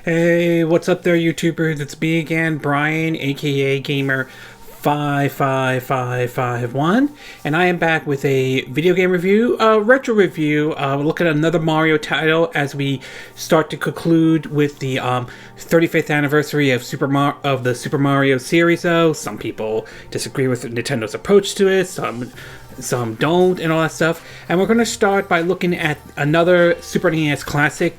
Hey, what's up there, YouTubers? It's me again, Brian, aka Gamer 55551, and I am back with a video game review, a retro review. We'll look at another Mario title as we start to conclude with the 35th anniversary of the Super Mario series. Though some people disagree with Nintendo's approach to it, some don't, and all that stuff. And we're going to start by looking at another Super NES classic,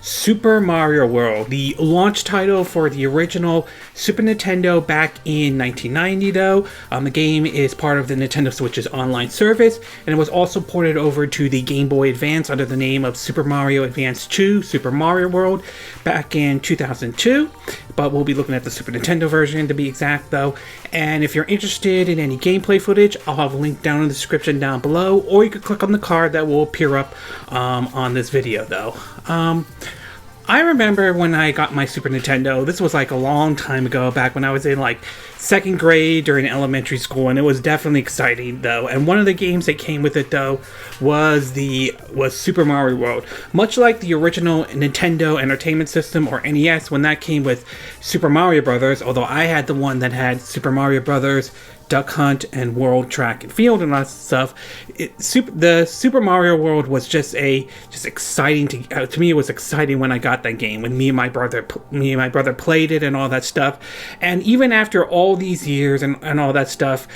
Super Mario World, the launch title for the original Super Nintendo back in 1990. Though the game is part of the Nintendo Switch's online service, and it was also ported over to the Game Boy Advance under the name of Super Mario Advance 2 Super Mario World back in 2002. But we'll be looking at the Super Nintendo version to be exact, though. And if you're interested in any gameplay footage, I'll have a link down in the description down below, or you could click on the card that will appear up on this video, though. I remember when I got my Super Nintendo. This was like a long time ago, back when I was in like second grade during elementary school, and it was definitely exciting, though. And one of the games that came with it, though, was Super Mario World. Much like the original Nintendo Entertainment System, or NES, when that came with Super Mario Brothers, although I had the one that had Super Mario Brothers, Duck Hunt, and World Track and Field and all that stuff. The Super Mario World was just exciting to me. It was exciting when I got that game, when me and my brother played it and all that stuff. And even after all these years and all that stuff,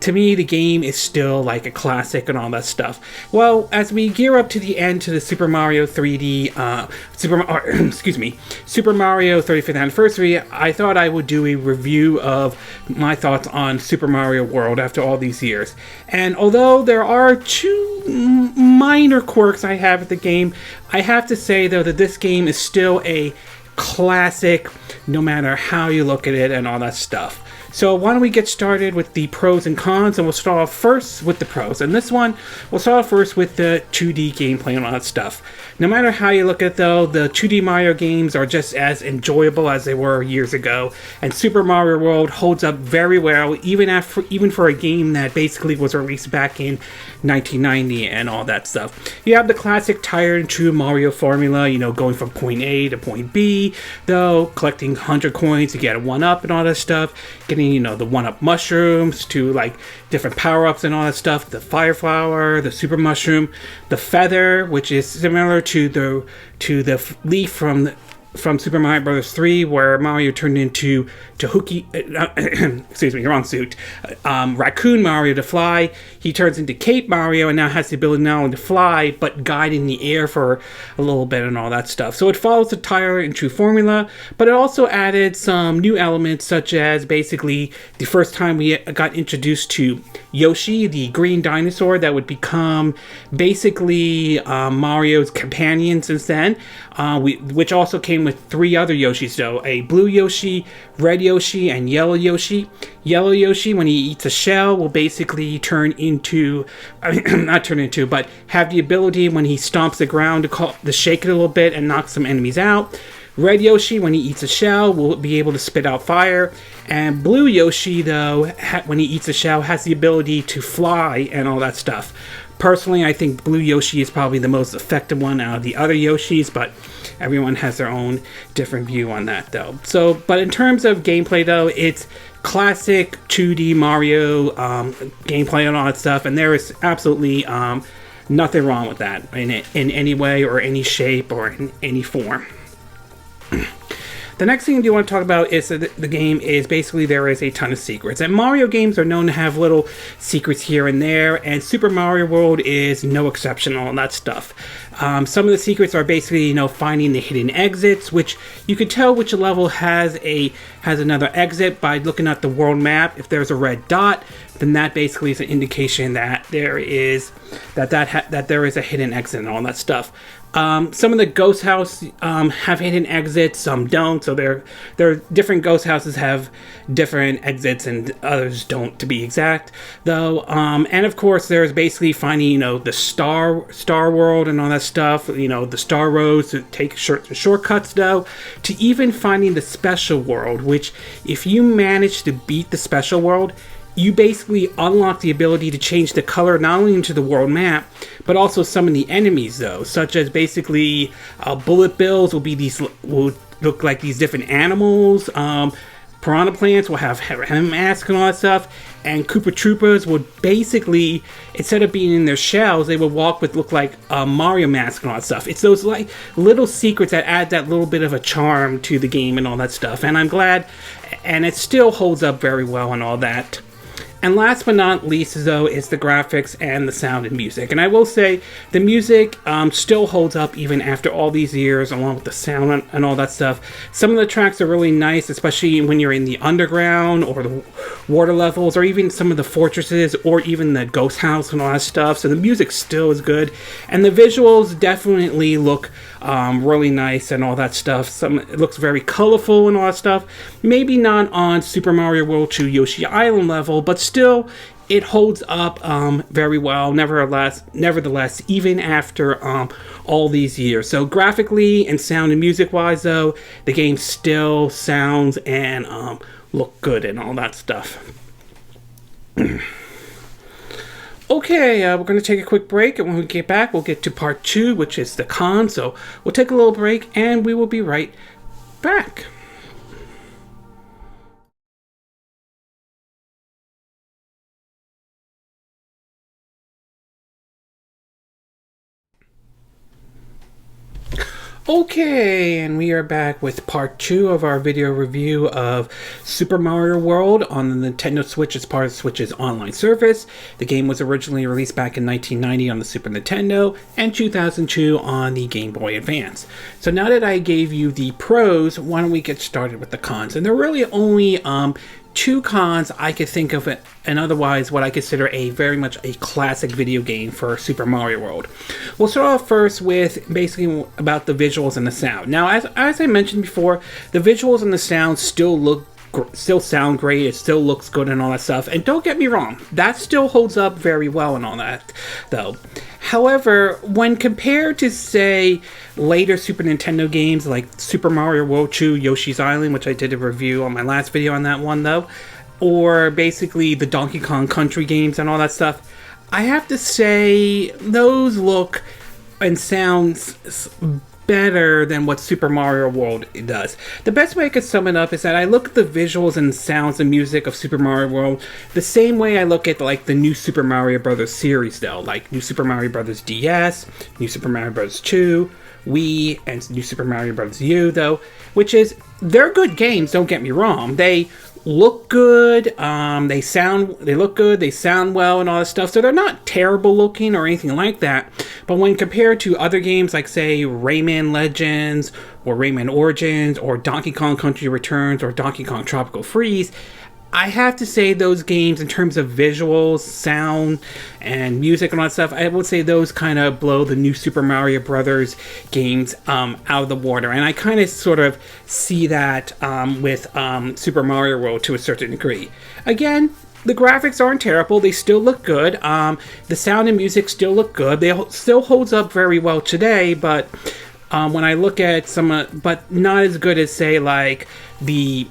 to me the game is still like a classic and all that stuff. Well, as we gear up to the end to the Super Mario 3D Super Mario 35th anniversary, I thought I would do a review of my thoughts on Super Mario World after all these years. And although there are two minor quirks I have with the game, I have to say, though, that this game is still a classic no matter how you look at it and all that stuff. So why don't we get started with the pros and cons, and we'll start off first with the pros. And this one, we'll start off first with the 2D gameplay and all that stuff. No matter how you look at it, though, the 2D Mario games are just as enjoyable as they were years ago, and Super Mario World holds up very well, even for a game that basically was released back in 1990 and all that stuff. You have the classic tired and true Mario formula, going from point A to point B, though, collecting 100 coins to get a 1-up and all that stuff, getting the 1-up mushrooms to like different power-ups and all that stuff, the fire flower, the super mushroom, the feather, which is similar to the leaf from Super Mario Bros. 3, where Mario turned into excuse me, wrong suit. Raccoon Mario to fly. He turns into Cape Mario and now has the ability not only to fly, but guide in the air for a little bit and all that stuff. So it follows the tired and true formula, but it also added some new elements, such as basically the first time we got introduced to Yoshi, the green dinosaur that would become basically Mario's companion since then, which also came with 3 other Yoshis, though: a blue Yoshi, red Yoshi, and yellow Yoshi. Yellow Yoshi, when he eats a shell, will basically but have the ability, when he stomps the ground, to shake it a little bit and knock some enemies out. Red Yoshi, when he eats a shell, will be able to spit out fire. And blue Yoshi, though, when he eats a shell, has the ability to fly and all that stuff. Personally, I think Blue Yoshi is probably the most effective one out of the other Yoshis, but everyone has their own different view on that, though. But in terms of gameplay, though, it's classic 2D Mario gameplay and all that stuff, and there is absolutely nothing wrong with that in any way or any shape or in any form. The next thing I do want to talk about is that the game is basically, there is a ton of secrets. And Mario games are known to have little secrets here and there, and Super Mario World is no exception on that stuff. Some of the secrets are basically, finding the hidden exits, which you can tell which level has another exit by looking at the world map. If there's a red dot, then that basically is an indication that there is a hidden exit and all that stuff. Some of the ghost houses have hidden exits, some don't. So there are different ghost houses have different exits, and others don't, to be exact, though. And of course, there's basically finding the star world and all that stuff. The star roads to take shortcuts, though, to even finding the special world, which if you manage to beat the special world, you basically unlock the ability to change the color not only into the world map, but also some of the enemies, though, such as basically bullet bills will look like these different animals. Piranha plants will have masks and all that stuff, and Koopa Troopas would basically, instead of being in their shells, they would walk with look like a Mario mask and all that stuff. It's those like little secrets that add that little bit of a charm to the game and all that stuff, and I'm glad, and it still holds up very well and all that. And last but not least, though, is the graphics and the sound and music. And I will say, the music still holds up even after all these years, along with the sound and all that stuff. Some of the tracks are really nice, especially when you're in the underground or the water levels, or even some of the fortresses, or even the ghost house and all that stuff. So the music still is good. And the visuals definitely look really nice and all that stuff. It looks very colorful and all that stuff. Maybe not on Super Mario World 2 Yoshi Island level, but still it holds up very well nevertheless, even after all these years. So graphically and sound and music wise, though, the game still sounds and look good and all that stuff. Okay, we're going to take a quick break, and when we get back, we'll get to part 2, which is the cons. So we'll take a little break, and we will be right back. Okay, and we are back with part 2 of our video review of Super Mario World on the Nintendo Switch as part of Switch's online service. The game was originally released back in 1990 on the Super Nintendo and 2002 on the Game Boy Advance. So now that I gave you the pros, why don't we get started with the cons? And there are really only 2 cons I could think of, it, and otherwise what I consider a very much a classic video game for Super Mario World. We'll start off first with basically about the visuals and the sound. Now, as I mentioned before, the visuals and the sound still sound great. It still looks good and all that stuff. And don't get me wrong, that still holds up very well and all that, though. However, when compared to, say, later Super Nintendo games like Super Mario World 2 Yoshi's Island, which I did a review on my last video on that one, though, or basically the Donkey Kong Country games and all that stuff, I have to say those look and sound better than what Super Mario World does. The best way I could sum it up is that I look at the visuals and sounds and music of Super Mario World the same way I look at like the new Super Mario Bros. Series, though, like New Super Mario Bros. DS, New Super Mario Bros. 2, Wii, and New Super Mario Bros. U, though, which is, they're good games, don't get me wrong. They look good, they look good, they sound well and all that stuff, so they're not terrible looking or anything like that. But when compared to other games like, say, Rayman Legends or Rayman Origins or Donkey Kong Country Returns or Donkey Kong Tropical Freeze, I have to say those games, in terms of visuals, sound, and music and all that stuff, I would say those kind of blow the new Super Mario Brothers games out of the water. And I kind of sort of see that with Super Mario World to a certain degree. Again, the graphics aren't terrible. They still look good. The sound and music still look good. They still holds up very well today, but when I look at some, but not as good as, say, like the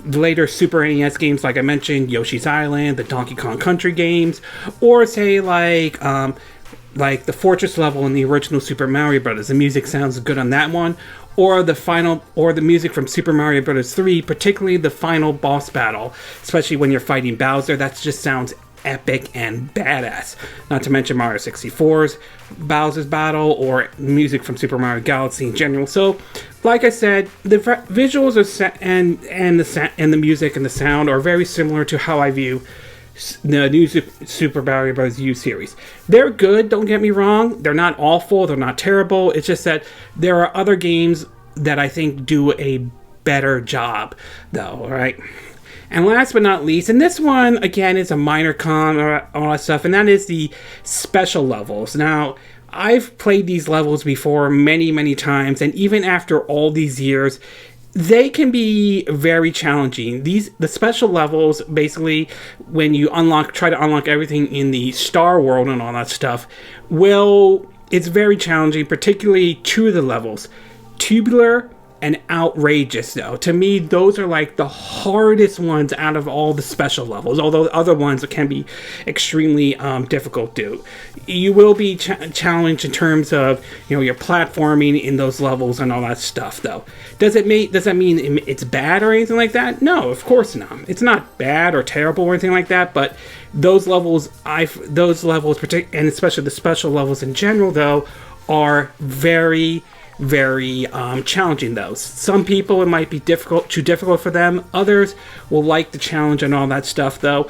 later Super NES games, like I mentioned, Yoshi's Island, the Donkey Kong Country games, or say like the Fortress level in the original Super Mario Bros. The music sounds good on that one, or the music from Super Mario Bros. 3, particularly the final boss battle, especially when you're fighting Bowser. That just sounds epic and badass. Not to mention Mario 64's Bowser's battle, or music from Super Mario Galaxy in general. So, like I said, the visuals and the music and the sound are very similar to how I view the new Super Mario Bros. U series. They're good, don't get me wrong. They're not awful, they're not terrible. It's just that there are other games that I think do a better job, though, alright? And last but not least, and this one, again, is a minor con or all that stuff, and that is the special levels. Now, I've played these levels before many, many times, and even after all these years, they can be very challenging. The special levels, basically, when you try to unlock everything in the Star World and all that stuff, it's very challenging, particularly 2 of the levels, Tubular and Outrageous, though. To me, those are like the hardest ones out of all the special levels, although the other ones can be extremely difficult to. You will be challenged in terms of, your platforming in those levels and all that stuff, though. Does that mean it's bad or anything like that? No, of course not. It's not bad or terrible or anything like that, but those levels, and especially the special levels in general, though, are very, very challenging. Those, some people, it might be too difficult for them. Others will like the challenge and all that stuff, though.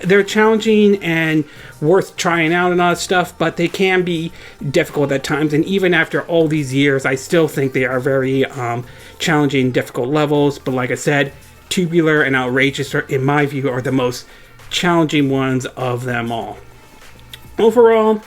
They're challenging and worth trying out and all that stuff, but they can be difficult at times. And even after all these years, I still think they are very challenging, difficult levels. But like I said, Tubular and Outrageous, in my view, are the most challenging ones of them all. Overall,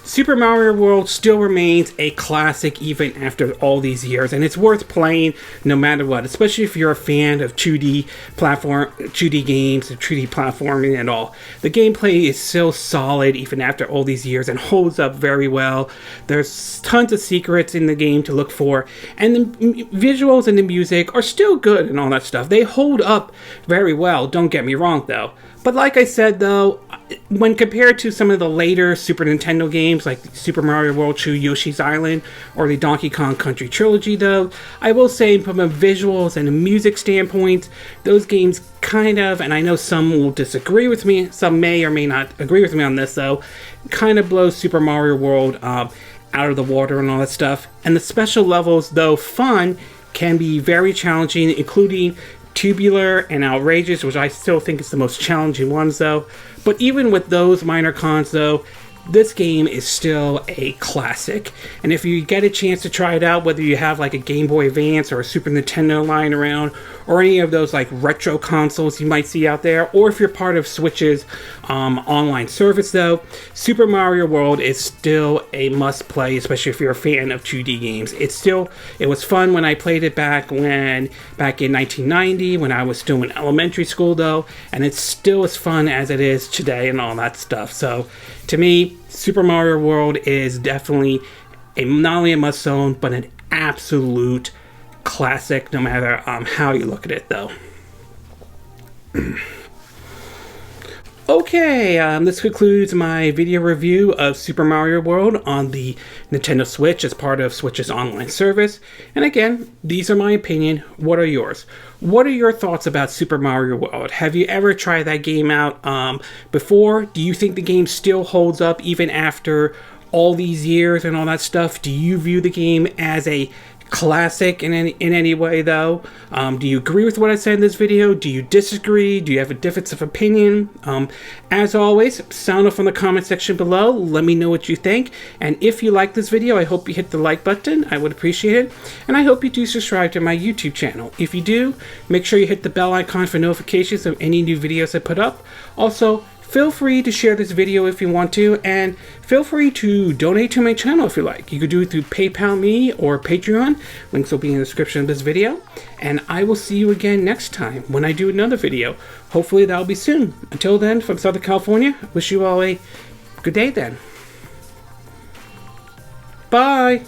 Super Mario World still remains a classic even after all these years, and it's worth playing no matter what, especially if you're a fan of 2D games, 2D platforming and all. The gameplay is still solid even after all these years and holds up very well. There's tons of secrets in the game to look for, and the visuals and the music are still good and all that stuff. They hold up very well, don't get me wrong, though. But like I said, though, when compared to some of the later Super Nintendo games like Super Mario World 2, Yoshi's Island, or the Donkey Kong Country Trilogy, though, I will say from a visuals and a music standpoint, those games kind of, and I know some will disagree with me, some may or may not agree with me on this, though, kind of blows Super Mario World out of the water and all that stuff. And the special levels, though fun, can be very challenging, including Tubular and Outrageous, which I still think is the most challenging ones, though. But even with those minor cons, though, this game is still a classic. And if you get a chance to try it out, whether you have like a Game Boy Advance or a Super Nintendo lying around, or any of those like retro consoles you might see out there, or if you're part of Switch's online service, though, Super Mario World is still a must play, especially if you're a fan of 2D games. It was fun when I played it back in 1990 when I was still in elementary school, though, and it's still as fun as it is today and all that stuff. So to me, Super Mario World is definitely not only a must-own, but an absolute classic, no matter how you look at it, though. Okay, this concludes my video review of Super Mario World on the Nintendo Switch as part of Switch's online service. And again, these are my opinion. What are yours? What are your thoughts about Super Mario World? Have you ever tried that game out before? Do you think the game still holds up even after all these years and all that stuff? Do you view the game as a classic in any way, though? Do you agree with what I said in this video? Do you disagree? Do you have a difference of opinion? As always, sound off in the comment section below. Let me know what you think. And if you like this video, I hope you hit the like button. I would appreciate it. And I hope you do subscribe to my YouTube channel. If you do, make sure you hit the bell icon for notifications of any new videos I put up. Also, feel free to share this video if you want to, and feel free to donate to my channel if you like. You could do it through PayPal Me or Patreon. Links will be in the description of this video. And I will see you again next time when I do another video. Hopefully that'll be soon. Until then, from Southern California, wish you all a good day then. Bye!